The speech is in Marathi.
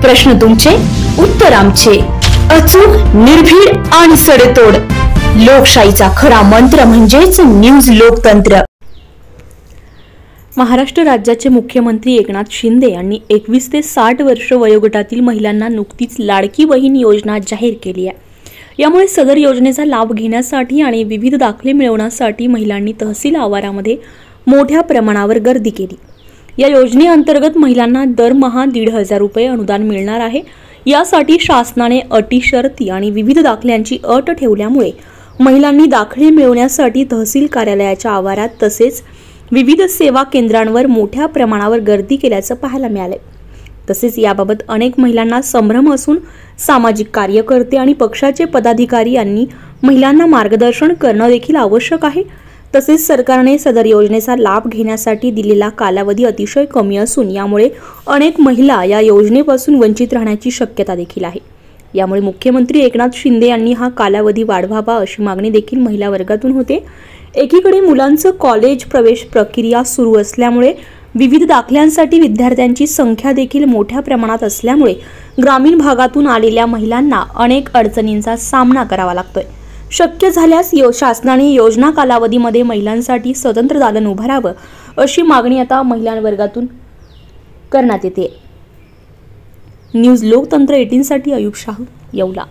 प्रश्न तुमचे, उत्तर आमचे. अचूक, निर्भीड आणि सडेतोड. लोकशाहीचा खरा मंत्र म्हणजेच न्यूज लोकतंत्र. महाराष्ट्र राज्याचे मुख्यमंत्री एकनाथ शिंदे यांनी 21 ते 60 वर्ष वयोगटातील महिलांना नुकतीच लाडकी बहीण योजना जाहीर केली आहे. यामुळे सदर योजनेचा लाभ घेण्यासाठी आणि विविध दाखले मिळवण्यासाठी महिलांनी तहसील आवारामध्ये मोठ्या प्रमाणावर गर्दी केली. या योजनेअंतर्गत महिलांना दरमहा 1,500 रुपये अनुदान मिळणार आहे. यासाठी शासनाने अटी, शर्ती आणि विविध दाखल्यांची अट ठेवल्यामुळे महिलांनी दाखले मिळवण्यासाठी तहसील कार्यालयाच्या आवारात तसेच विविध सेवा केंद्रांवर मोठ्या प्रमाणावर गर्दी केल्याचं पाहायला मिळाले. तसेच याबाबत अनेक महिलांना संभ्रम असून सामाजिक कार्यकर्ते आणि पक्षाचे पदाधिकारी यांनी महिलांना मार्गदर्शन करणं देखील आवश्यक आहे. तसेच सरकारने सदर योजनेचा लाभ घेण्यासाठी दिलेला कालावधी अतिशय कमी असून यामुळे अनेक महिला या योजनेपासून वंचित राहण्याची शक्यता देखील आहे. यामुळे मुख्यमंत्री एकनाथ शिंदे यांनी हा कालावधी वाढवावा अशी मागणी देखील महिला वर्गातून होते. एकीकडे मुलांचं कॉलेज प्रवेश प्रक्रिया सुरू असल्यामुळे विविध दाखल्यांसाठी विद्यार्थ्यांची संख्या देखील मोठ्या प्रमाणात असल्यामुळे ग्रामीण भागातून आलेल्या महिलांना अनेक अडचणींचा सामना करावा लागतोय. शक्य झाल्यास शासनाने योजना कालावधीमध्ये महिलांसाठी स्वतंत्र दालन उभारावं अशी मागणी आता महिला वर्गातून करण्यात येते. न्यूज लोकतंत्र 18 साठी अयुब शाह, येवला.